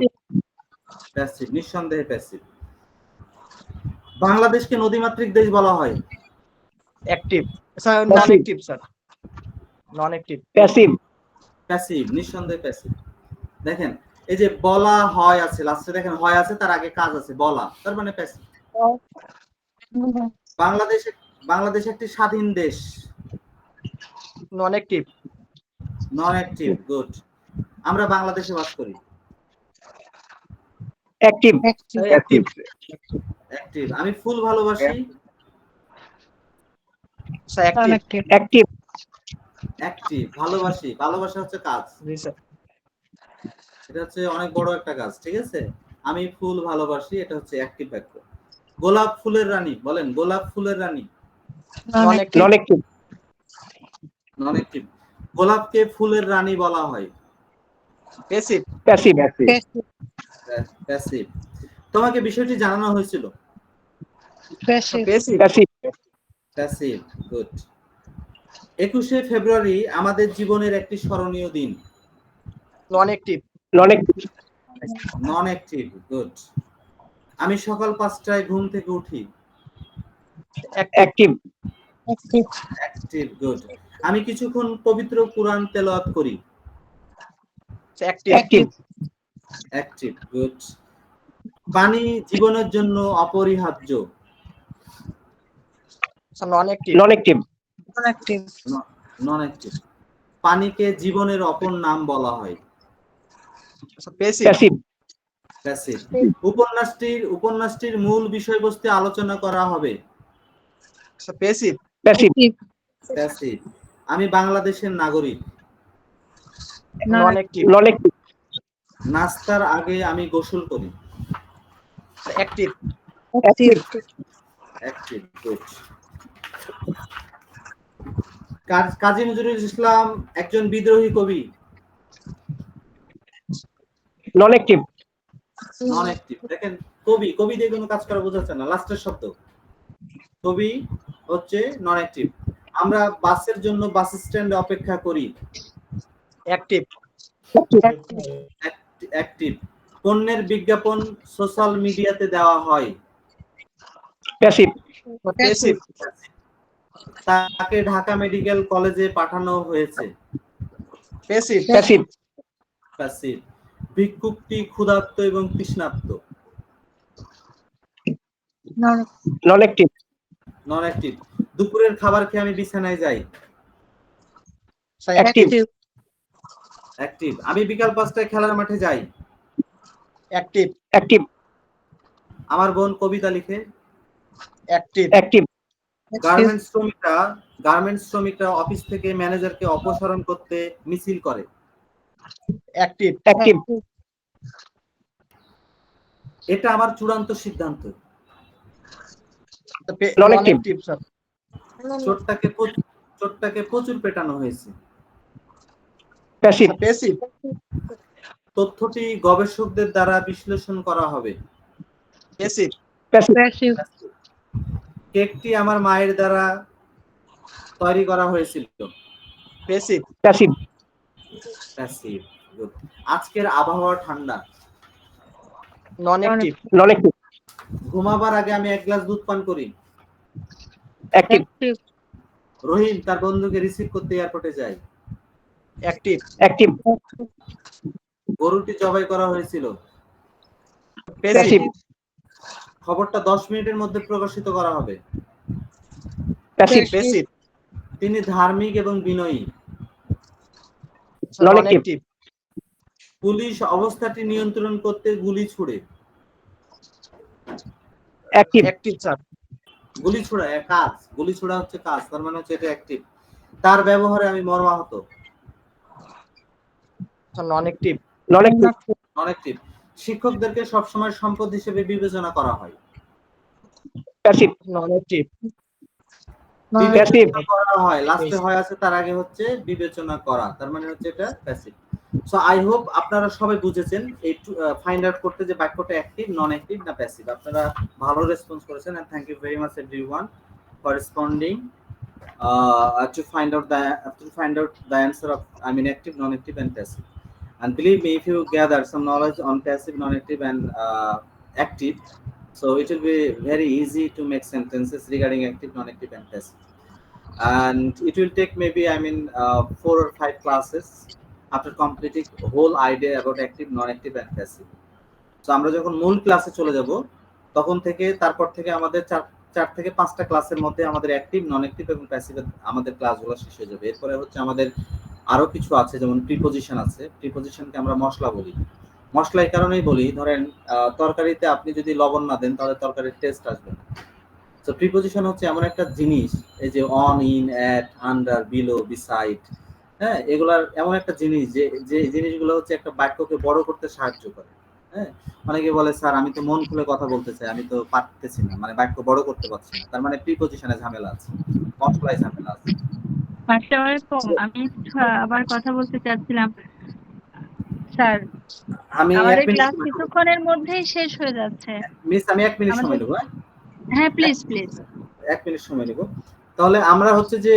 প্যাসিভ, নিঃসন্দেহে প্যাসিভ। বাংলাদেশকে নদীমাতৃক দেশ বলা হয়। Active sir non active sir non active passive passive, নিঃসন্দেহে প্যাসিভ। দেখেন এই যে বলা হয় আছে, লাস্টে দেখেন হয় আছে, তার আগে কাজ আছে বলা, তার মানে প্যাসিভ। বাংলাদেশ একটি স্বাধীন দেশ। নন অ্যাক্টিভ নন অ্যাক্টিভ, গুড। আমরা বাংলাদেশে বাস করি। Active active active. আমি ফুল ভালোবাসি। স্যার অ্যাক্টিভ অ্যাক্টিভ অ্যাক্টিভ, ভালোবাসি, ভালোবাসা হচ্ছে কাজ। জি স্যার এটা হচ্ছে অনেক বড় একটা কাজ, ঠিক আছে? আমি ফুল ভালোবাসি, এটা হচ্ছে অ্যাক্টিভ বাক্য। গোলাপ ফুলের রানী, বলেন গোলাপ ফুলের রানী। Non active non active non active. গোলাপকে ফুলের রানী বলা হয়। Passive passive passive. তোমাকে বিষয়টি জানানো হয়েছিল। Passive passive passive, good. 21শে ফেব্রুয়ারি আমাদের জীবনের একটি স্মরণীয় দিন। Non active non active non active, good. আমি সকাল 5টায় ঘুম থেকে উঠি। Active active, good. আমি কিছুক্ষণ পবিত্র কুরআন তেলাওয়াত করি। Active active, good. পানি জীবনের জন্য অপরিহার্য। Sir non active non active non active. পানিকে জীবনের অপর নাম বলা হয়। Sir passive passive passive. উপন্যাসটির মূল বিষয়বস্তু আলোচনা করা হবে। Sir passive passive passive. আমি বাংলাদেশের নাগরিক। Non active. Non active. নাস্তার আগে আমি গোসল করি। Active. Active. Active, good. Kazi Nazrul Islam একজন বিদ্রোহী কবি। Non active. Non active. দেখেন, কবি কবি দিয়ে কোনো কাজ করা বোঝাচ্ছে না, লাস্টের শব্দ কবি হচ্ছে নন অ্যাক্টিভ। আমরা বাসের জন্য বাস স্ট্যান্ডে অপেক্ষা করি। অ্যাক্টিভ। অ্যাক্টিভ। পণ্যের বিজ্ঞাপন সোশ্যাল মিডিয়াতে দেওয়া হয়। প্যাসিভ। প্যাসিভ। তাকে ঢাকা মেডিকেল কলেজে পাঠানো হয়েছে। প্যাসিভ। প্যাসিভ। প্যাসিভ। ভিক্ষুকটি ক্ষুধার্ত এবং তৃষ্ণার্ত। নন অ্যাক্টিভ। Non active. দুপুরের খাবার খেয়ে আমি বিছানায় যাই। অ্যাক্টিভ। অ্যাক্টিভ। আমি বিকাল 5টায় খেলার মাঠে যাই। অ্যাক্টিভ। অ্যাক্টিভ। আমার বোন কবিতা লিখে। অ্যাক্টিভ। অ্যাক্টিভ। গার্মেন্টস শ্রমিকরা অফিস থেকে ম্যানেজারকে অপসারণ করতে মিছিল করে। অ্যাক্টিভ। অ্যাক্টিভ। এটা আমার চূড়ান্ত সিদ্ধান্ত। নন অ্যাক্টিভ স্যার। চোরটাকে প্রচুর পেটানো হয়েছে। প্যাসিভ। প্যাসিভ। তথ্যটি গবেষকদের দ্বারা বিশ্লেষণ করা হবে। প্যাসিভ। প্যাসিভ। কেকটি আমার মায়ের দ্বারা তৈরি করা হয়েছিল। প্যাসিভ। প্যাসিভ। প্যাসিভ। Good. আজকের আবহাওয়া ঠান্ডা। নন অ্যাক্টিভ। Non active. ঘুমাবার আগে আমি 1 গ্লাস দুধ পান করি। অ্যাক্টিভ। রহিম তার বন্ধুকে রিসিভ করতে এয়ারপোর্টে যায়। অ্যাক্টিভ। অ্যাক্টিভ। গরুটি জবাই করা হয়েছিল। প্যাসিভ। খবরটা 10 মিনিটের মধ্যে প্রকাশিত করা হবে। প্যাসিভ। প্যাসিভ। তিনি ধার্মিক এবং বিনয়ী। নন অ্যাক্টিভ। পুলিশ অবস্থাটি নিয়ন্ত্রণ করতে গুলি ছুড়ে। অ্যাক্টিভ। Active sir. গুলি ছোড়া কাজ, গুলি ছোড়া হচ্ছে কাজ, তার মানে হচ্ছে এটা অ্যাক্টিভ। তার ব্যবহারে আমি মর্মাহত। নন active. Non active. Non active. শিক্ষকদেরকে সবসময় সম্পদ হিসেবে বিবেচনা করা হয়। প্যাসিভ। নন অ্যাক্টিভ। বিবেচনা করা হয়, লাস্টে হয় আছে, তার আগে হচ্ছে বিবেচনা করা, তার মানে হচ্ছে এটা প্যাসিভ। সো আই হোপ আপনারা সবাই বুঝেছেন এই ফাইন্ড আউট করতে যে বাক্যটা অ্যাক্টিভ, নন অ্যাক্টিভ না প্যাসিভ। আপনারা ভালো রেসপন্স করেছেন and thank you very much everyone for responding to find out the answer of active, non-active and passive. And believe me, if you gather some knowledge on passive, non-active and active, so it will be very easy to make sentences regarding active, non-active and passive. And it will take maybe 4 or 5 classes after completing whole idea about active, non-active and passive. So আমরা যখন মূল ক্লাসে চলে যাব তখন থেকে তারপর থেকে আমাদের 4 থেকে 5টা ক্লাসের মধ্যে আমাদের অ্যাক্টিভ, নন অ্যাক্টিভ এবং প্যাসিভ আমাদের ক্লাসগুলো শেষ হয়ে যাবে। এরপরে হচ্ছে আমাদের আরো কিছু আছে, যেমন প্রিপজিশন আছে। প্রিপজিশনকে আমরা মশলা বলি। মশলা এই কারণেই বলি, ধরেন তরকারিতে আপনি যদি লবণ না দেন তাহলে তরকারির টেস্ট আসবে না। তো প্রিপজিশন হচ্ছে এমন একটা জিনিস, এই যে on, in, at, under, below, beside, হ্যাঁ, এগুলার এমন একটা জিনিস যে জিনিসগুলো হচ্ছে একটা বাক্যকে বড় করতে সাহায্য করে। হ্যাঁ, অনেকে বলে স্যার আমি তো মন খুলে কথা বলতে চাই, আমি তো পারতেছি না, মানে বাক্য বড় করতে পারছি না, তার মানে প্রিপজিশনে ঝামেলা আছে, মশলায় ঝামেলা আছে। আসসালামু আলাইকুম, আমি আবার কথা বলতে চাচ্ছিলাম স্যার। আমি আমাদের 1 মিনিট ক্লাস কিছুক্ষণের মধ্যেই শেষ হয়ে যাচ্ছে। মিস, আমি 1 মিনিট সময় নেব। হ্যাঁ প্লিজ প্লিজ 1 মিনিট সময় নেব। তাহলে আমরা হচ্ছে যে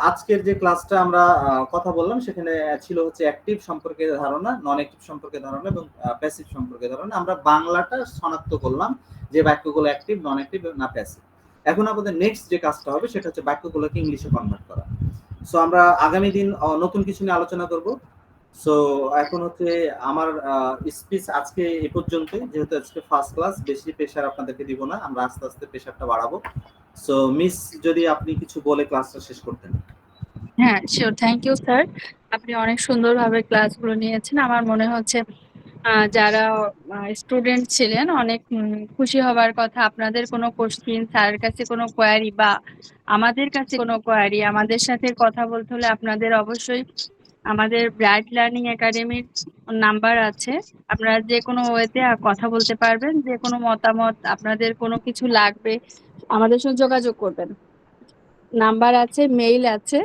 আজকের যে ক্লাসটা আমরা কথা বললাম সেখানে ছিল হচ্ছে অ্যাক্টিভ সম্পর্কে ধারণা, নন অ্যাক্টিভ সম্পর্কে ধারণা এবং প্যাসিভ সম্পর্কে ধারণা। আমরা বাংলাটা শনাক্ত করলাম যে বাক্যগুলো অ্যাক্টিভ, নন অ্যাক্টিভ না প্যাসিভ। এখন আমাদের নেক্সট যে কাজটা হবে সেটা হচ্ছে বাক্যগুলোকে ইংলিশে কনভার্ট করা। সো আমরা আগামী দিন নতুন কিছু নিয়ে আলোচনা করব। সো এখন হচ্ছে আমার স্পিচ আজকে এই পর্যন্তই, যেহেতু আজকে ফার্স্ট ক্লাস, বেশি প্রেশার আপনাদেরকে দিব না, আমরা আস্তে আস্তে প্রেশারটা বাড়াবো। সো মিস, যদি আপনি কিছু বলে ক্লাসটা শেষ করতেন। হ্যাঁ শিওর, থ্যাংক ইউ স্যার। আপনি অনেক সুন্দরভাবে ক্লাসগুলো নিয়েছেন। আমার মনে হচ্ছে যারা স্টুডেন্ট ছিলেন অনেক খুশি হবার কথা। আপনাদের কোনো কোশ্চিন, স্যারের কাছে কোনো কোয়ারি বা আমাদের কাছে কোনো কোয়ারি, আমাদের সাথে কথা বলতে হলে আপনাদের অবশ্যই আমাদের ব্রাইট লার্নিং একাডেমির নাম্বার আছে। আপনারা যে কোনো ওয়েতে কথা বলতে পারবেন। যে কোনো মতামত, আপনাদের কোনো কিছু লাগবে, আমাদের সঙ্গে যোগাযোগ করবেন। নাম্বার আছে, মেইল আছে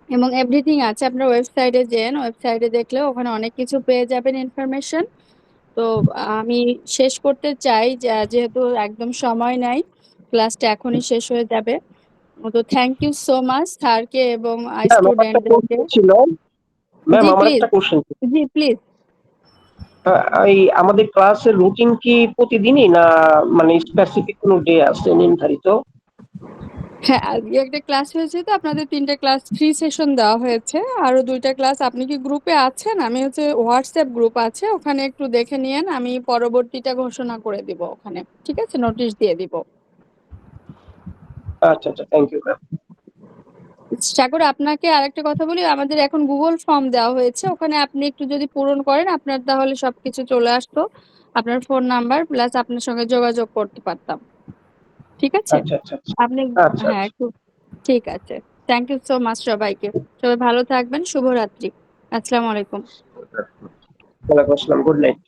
এবং এভরিথিং আছে। আপনার ওয়েবসাইটে যেন, ওয়েবসাইটে দেখলে ওখানে অনেক কিছু পেয়ে যাবেন ইনফরমেশন। তো আমি শেষ করতে চাই, যেহেতু একদম সময় নাই, ক্লাসটা এখনই শেষ হয়ে যাবে। তো থ্যাংক ইউ সো মাচ স্যারকে এবং ম্যাম আমার একটা স্টুডেন্টদেরকে। কোশ্চেন ছিল, ম্যাম জি আমার প্লিজ, একটা কোশ্চেন। G please. এই আমাদের ক্লাসের রুটিন কি প্রতিদিনই, না মানে স্পেসিফিক কোনো ডে আছে নির্ধারিত? হ্যাঁ, আজকে একটা ক্লাস হয়েছে, তো আপনাদের 3টা ক্লাস ফ্রি সেশন দেওয়া হয়েছে। আরো 2টা ক্লাস, আপনি কি গ্রুপে আছেন? আমি হচ্ছে হোয়াটসঅ্যাপ গ্রুপ আছে, ওখানে একটু দেখে নিয়েন। আমি পরবর্তীটা ঘোষণা করে দিব ওখানে, ঠিক আছে? নোটিশ দিয়ে দিব। আচ্ছা আচ্ছা, থ্যাংক ইউ ম্যাম। সাগর, আপনাকে আরেকটা কথা বলি, আমাদের এখন গুগল ফর্ম দেওয়া হয়েছে, ওখানে আপনি একটু যদি পূরণ করেন, আপনার তাহলে সবকিছু চলে আসতো। আপনার ফোন নাম্বার প্লাস আপনার সঙ্গে যোগাযোগ করতে পারতাম, ঠিক আছে? আচ্ছা আচ্ছা আচ্ছা আপনি, আচ্ছা হ্যাঁ একটু, ঠিক আছে। থ্যাংক ইউ সো মাচ সবাইকে। সবাই ভালো থাকবেন। শুভরাত্রি। আসসালামু আলাইকুম। ওয়ালাইকুম আসসালাম, গুড নাইট।